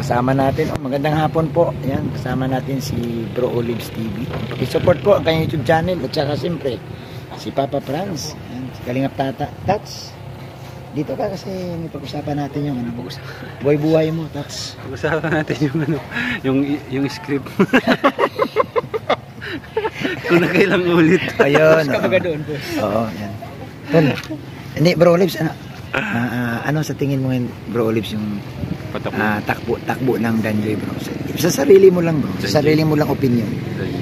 Kasama natin, magandang hapon po. Ayan, kasama natin si Bro Olives TV. I-support po ang kanyang YouTube channel at saka siyempre si Papa Franz. Ayan, si Kalingap Tats. Dito ka kasi may pag-usapan natin yung buhay-buhay mo, Tats. Pag-usapan natin yung script. Kung nakailang ulit. Ayun. Doon, boss. Oo, yan. Tol, hindi, Bro Olives, ano sa tingin mo ngayon, Bro Olives, yung takbo ng Danjoy, bro? Sa sarili mo lang, bro. Sa sarili mo lang opinion.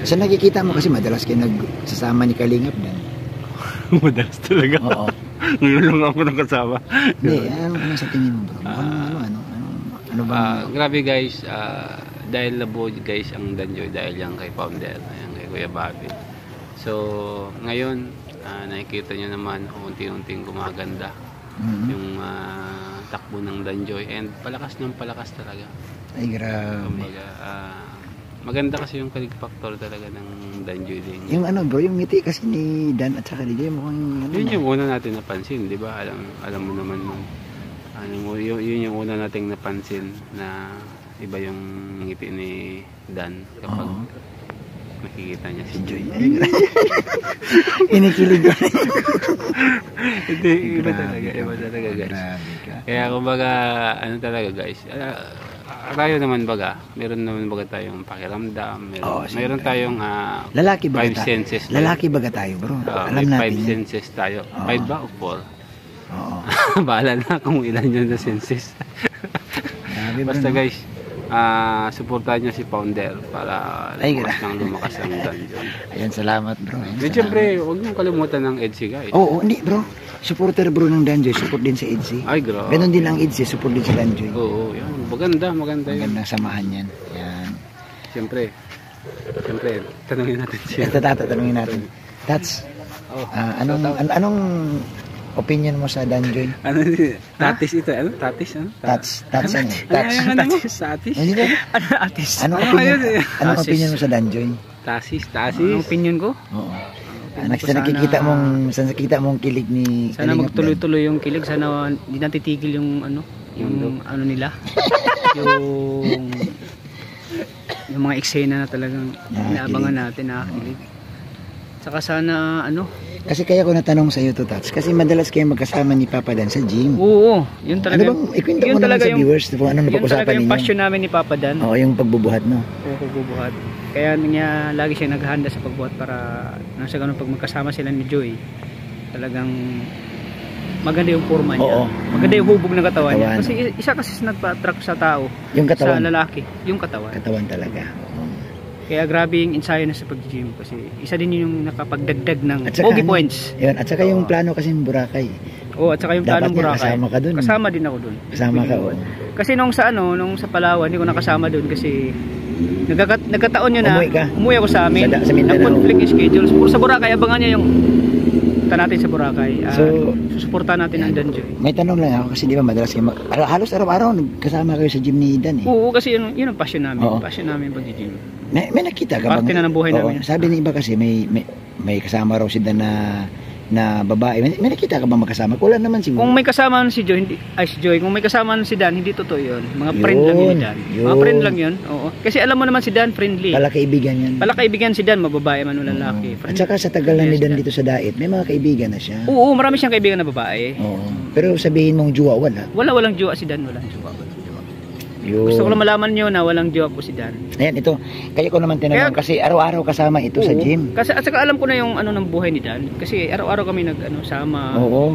Sa nakikita mo kasi madalas kayo nagsasama ni Kalingap Dan. Madalas talaga. Oo. Ngayon lang ako nakasama. Hindi, ano sa tingin mo, bro? Ano ba? Grabe guys, dahil labo guys ang Danjoy dahil yan kay founder, yan kay Kuya Bobby. So, ngayon, nakikita nyo naman unti-unting gumaganda yung takbo ng Danjoy and palakas talaga. Ay, grabe. Kumbaga, maganda kasi yung click factor talaga ng Danjoy din. Yung bro, yung ngiti kasi ni Dan at saka DJ mukhang yun yung una natin napansin, di ba? Alam mo naman yun yung una nating napansin na iba yung ngiti ni Dan kapag nakikita niya si Joy. Inikilig ko. Hindi, iba talaga guys. Kaya kumbaga, talaga guys, tayo naman baga, meron naman baga tayong pakiramdam, meron tayong lalaki baga 5 senses. Lalaki baga tayo, bro. Alam natin 5 senses tayo. 5 ba o 4? Oo. Bahala na kung ilan yun na senses. Basta guys, suportahan niyo si founder para lumakas ang Danjoy. Ayan, salamat bro. Siyempre, huwag niyong kalimutan ng EDSI guys. Oo, hindi bro. Supporter bro ng Danjoy, support din sa EDSI. Ay, grabe. Ganon din ang EDSI, support din sa Danjoy. Oo, yan. Maganda yun. Magandang samahan yan. Yan. Siyempre, tanungin natin siya. Tatanungin natin. Tats, anong opinion mo sa Danjoy? Tatis ito? Ano? Tatis? Ano? Tats. Tatis? Anong opinion mo sa Danjoy? Tasis? Anong opinion ko? Oo. Sa nakikita mong kilig ni sana magtuloy-tuloy yung kilig. Sana hindi natitigil yung ano nila. yung mga eksena na talagang inaabangan natin, nakakilig. Saka sana kasi kaya ko natanong sa iyo to, Tats, kasi madalas kayo magkasama ni Papa Dan sa gym. Oo, yun talaga. Ikwento mo naman sa viewers kung ano napag-usapan ninyo. Yung passion namin ni Papa Dan. Oo, yung pagbubuhat, no? Oo, pagbubuhat. Kaya niya lagi siya naghahanda sa pagbuhat para nasa ganun pag magkasama sila ni Joy, talagang maganda yung forma niya. Oo. Maganda yung hubog ng katawan niya. Kasi isa kasi nagpa-attract sa tao, yung katawan. sa lalaki, yung katawan. Katawan talaga. Kaya grabe yung ensayo na sa pag-gym kasi isa din yung nakapagdagdag ng bogey points. Yun, at saka yung plano kasi ng Boracay. Oo, at saka yung plano ng Boracay. Kasama ka dun. Kasama din ako dun. Kasama ka. Kasi nung sa Palawan, hindi ko nakasama dun kasi nagkataon yun na umuwi ako sa amin. Nag-conflict schedule. Sa Boracay, abangan niya yung natin sa Boracay. So, susuportahan natin ang Danjoy. May tanong lang ako kasi di ba madalas kayo halos araw-araw nagkasama kayo sa gym ni Dan eh. Oo, kasi yun ang passion namin. Passion namin pag-gym. May nakita ka ba? Parte na ng buhay namin. Sabi ni iba kasi may kasama raw si Dan na babae. May nakita ka ba magkasama? Wala naman siguro. Kung may kasama si Joy, kung may kasama si Dan, hindi totoo yun. Mga friend lang yun ni Dan. Mga friend lang yun. Oo. Kasi alam mo naman si Dan, friendly. Palakaibigan yan. Palakaibigan si Dan, mababae man o lalaki. At saka sa tagal lang ni Dan dito sa Dait, may mga kaibigan na siya. Oo, marami siyang kaibigan na babae. Oo. Pero sabihin mong jowa, wala. Walang jowa si Dan, walang jowa. Gusto ko lang malaman nyo na walang jowa po si Dan. Ayan, ito. Kaya ko naman tinanong kasi araw-araw kasama ito sa gym. Kasi at saka alam ko na yung ng buhay ni Dan. Kasi araw-araw kami sama. Oo.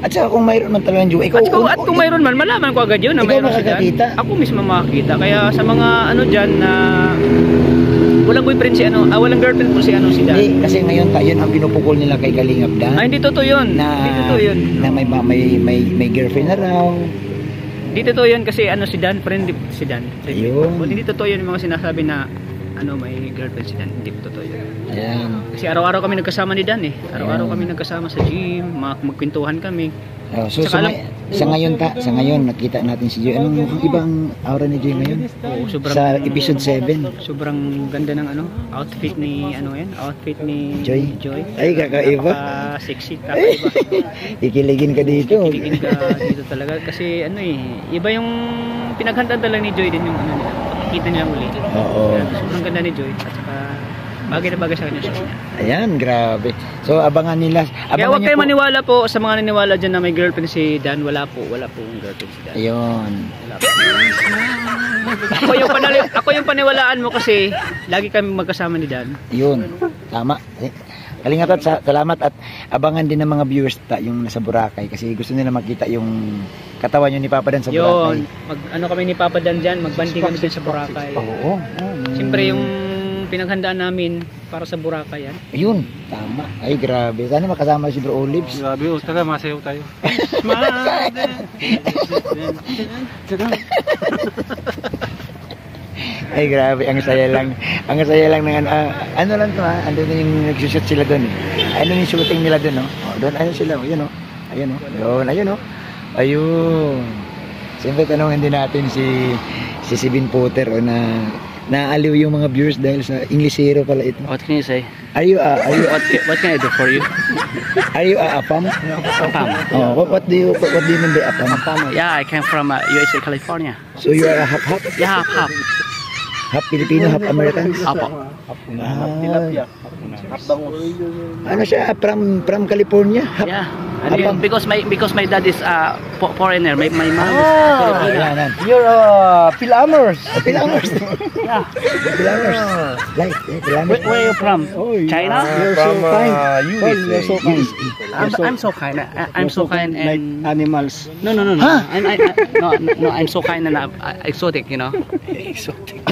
At saka kung mayroon man talagang jowa, at kung mayroon man, malaman ko agad yun na mayroon si Dan. Ako mismo makakita. Kaya sa mga dyan na walang boyfriend walang girlfriend po si Dan. Hindi, kasi ngayon yun ang pinupukol nila kay Kalingap Dan. Ay, hindi totoo yun. Hindi totoo yun. Na may girlfriend na raw. Hindi totoo yun kasi si Dan, friendly si Dan. Ayun. Hindi totoo yun yung mga sinasabi na may girlfriend si Dan. Hindi totoo yun. Ayan. Kasi araw-araw kami nagkasama ni Dan eh. Araw-araw kami nagkasama sa gym, magkwentuhan kami. So sa ngayon nakita natin si Joy. Anong ibang aura ni Joy ngayon? Sa episode 7. Sobrang ganda ng outfit ni outfit ni Joy. Ay, kakaiba. Sexy, kakaiba. Ikiligin ka dito. Ikiligin ka dito talaga kasi iba yung pinaghandaan talaga ni Joy din yung ano nila. Kita nilang uli. Oo. Sobrang ganda ni Joy. At saka bagay na bagay sa kanya siya. Ayan, grabe. So abangan nila. Kaya huwag kayo maniwala po sa mga naniwala dyan na may girlfriend si Dan. Wala po girlfriend si Dan. Ayun. Wala po. Ako yung paniwalaan mo kasi lagi kami magkasama ni Dan. Yun. Tama. Kalingap at salamat at abangan din ng mga viewers yung nasa Boracay kasi gusto nila makita yung katawan yun ni Papa Dan sa Boracay. Yun. Ano kami ni Papa Dan dyan, magbanding kami dyan sa Boracay. Oo. Siyempre yung pinaghandaan namin para sa Boracay yan. Ayun. Tama. Ay grabe. Sana makasama si Bro Olives. Grabe, tara, masayaw tayo. Ay grabe, ang saya lang ng ano lang to ha, andun na yung nagsushoot sila doon. Ano yung shooting nila doon, no? Oh, doon ayun sila, ayun oh. Ayun oh. Doon, ayun oh. Ayun. Siyempre tanongin din natin si Sibin Potter o naaliw yung mga viewers dahil sa English hero pala ito. What can you say? Are you What can I do for you? Are you a Apam? Apam. Oh, what do you mean by Apam? Yeah, I came from USA, California. So you are a half? Yeah, half. Half Filipino, half American? Apo. Ano siya? From California? Half, Yeah. Apam. Because my dad is foreigner. My mom is Filipino. You're Pilamers. Pilamers. Yeah. Pilamers. Like, Pilamers. Where are you from? China? You're so kind. You're so kind. I'm so kind. I'm so kind Like and animals. no. Huh? No. I'm so kind and exotic. You know. Exotic.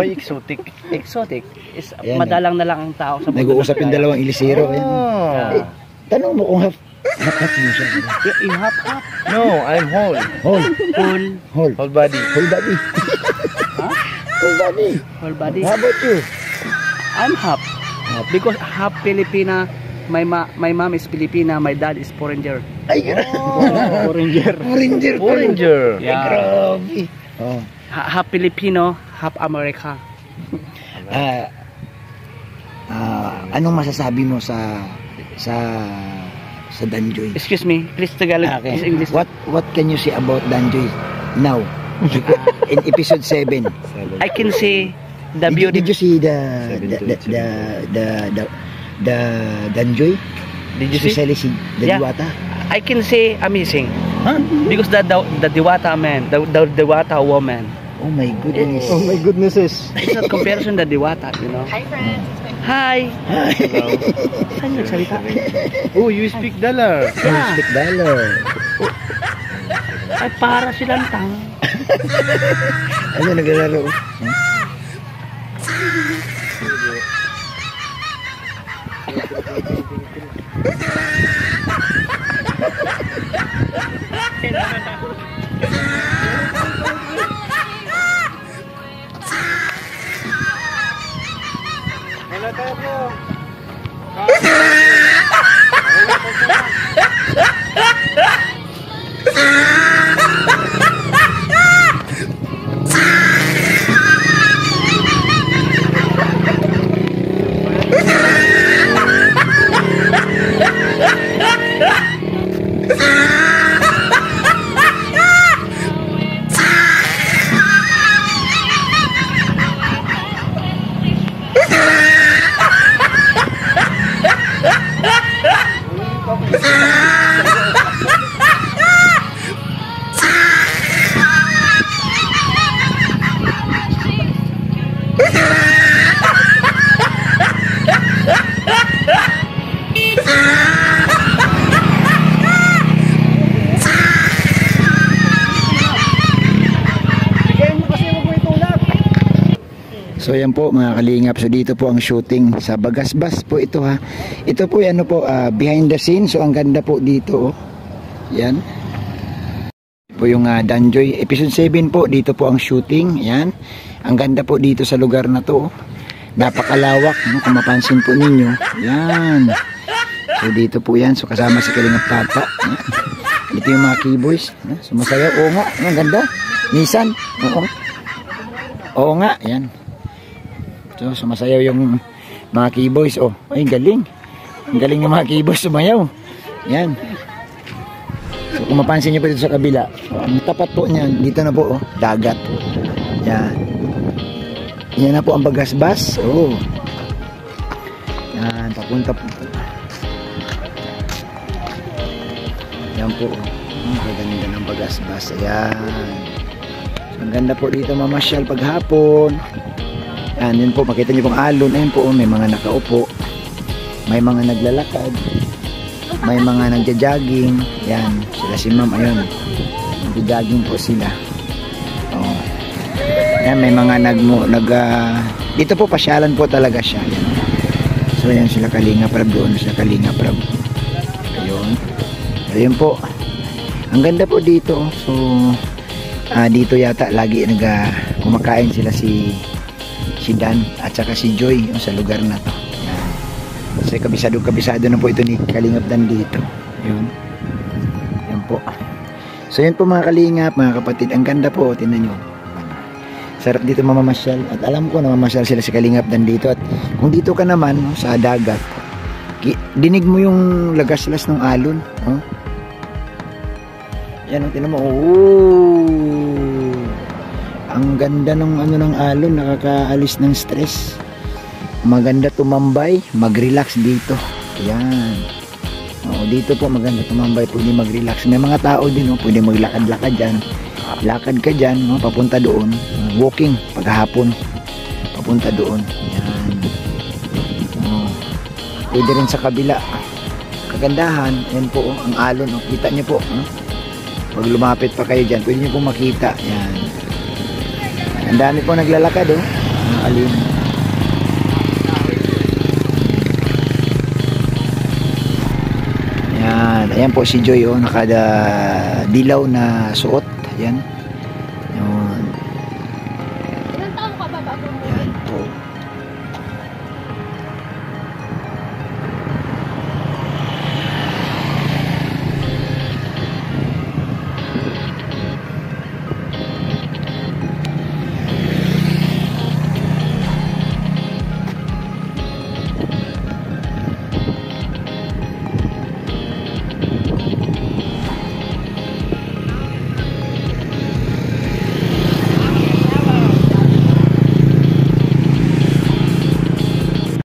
Why exotic? Exotic is Ayan, madalang na lang ang tao sa mundo. Nag-uusap yung dalawang Ilisero. Oh. Tanong mo kung half mo siya. You half. No, I'm whole. Whole. Full Whole body. Whole body. Huh? Whole body. whole body. How about you? I'm half. Because half Filipina. My mom is Filipina. My dad is foreigner. Ay, Foreigner. Foreigner. Yeah. Grabe. Oh. Half Filipino, half America. Anong masasabi mo sa Danjoy? Excuse me, please Tagalog. Is English. What can you say about Danjoy now? In episode 7. I can see the beauty. Did you see the Danjoy? Did you see? Especially si Yeah. Diwata. I can say amazing. Huh? Because the Diwata man, the Diwata woman. Oh my goodness. Oh my goodnesses. It's not comparison the Diwata, you know. Hi friends. Hi. Saan nagsalita? Oh, you speak dollar. Yeah. $6. Ay, para silang tang. Ano naglalaro? So yan po mga kalingap. So dito po ang shooting sa Bagasbas po ito ha. Ito po yan po behind the scene. So ang ganda po dito oh. Yan. Po yung Danjoy episode 7 po. Dito po ang shooting. Yan. Ang ganda po dito sa lugar na to oh. Napakalawak no? Kung mapansin po ninyo. Yan. So dito po yan. So kasama si Kalingap Tata. Yan. Ito yung mga keyboys. Sumasayaw. Oo nga. Ang ganda. Nissan. Oo. Oo nga. Yan. So, sumasayaw yung mga keyboys. Oh, ay galing. Ang galing ng mga keyboys sumayaw. Yan. So, kung mapansin nyo pa dito sa kabila, ang tapat po niyan, dito na po, oh, dagat. Yan. Yan na po ang Bagasbas. Oh. Yan, papunta po. Yan po. Ang ganda ng Bagasbas. Ayan. So, ang ganda po dito mamasyal paghapon. Yan, yun po. Makita nyo pong alon. Ayun po, may mga nakaupo. May mga naglalakad. May mga nagja-jogging. Yan, sila si ma'am. Ayun. Nagja-jogging po sila. Oh. Yan, may mga dito po pasyalan po talaga siya. Yan. So yan sila Kalinga Prab doon, sila Kalinga Prab. Ayun. Ayun po. Ang ganda po dito. So dito yata lagi kumakain sila si Dan at saka si Joy sa lugar na to. Yan. Kasi kabisado na po ito ni Kalingap Dan dito. Ayun. Yan po. So yan po mga Kalingap, mga kapatid. Ang ganda po, tingnan nyo. Sarap dito mamamasyal. At alam ko na mamasyal sila si Kalingap Dan dito. At kung dito ka naman sa dagat, dinig mo yung lagaslas ng alon. Oh. Yan o, tinan mo. Oh. Ang ganda ng ng alon, nakakaalis ng stress. Maganda tumambay, mag-relax dito. Yan. Oh, dito po maganda tumambay, pwede mag-relax. May mga tao din, pwede maglakad-lakad dyan. Lakad ka dyan, papunta doon. Walking, paghapon. Papunta doon. Yan. Oh. Pwede rin sa kabila. Kagandahan, yan po, ang alon. Kita nyo po. Pag lumapit pa kayo dyan, pwede nyo po makita. Yan. Ang dami po naglalakad, alin. Yan. Ayan po si Joy, nakada dilaw na suot. Yan.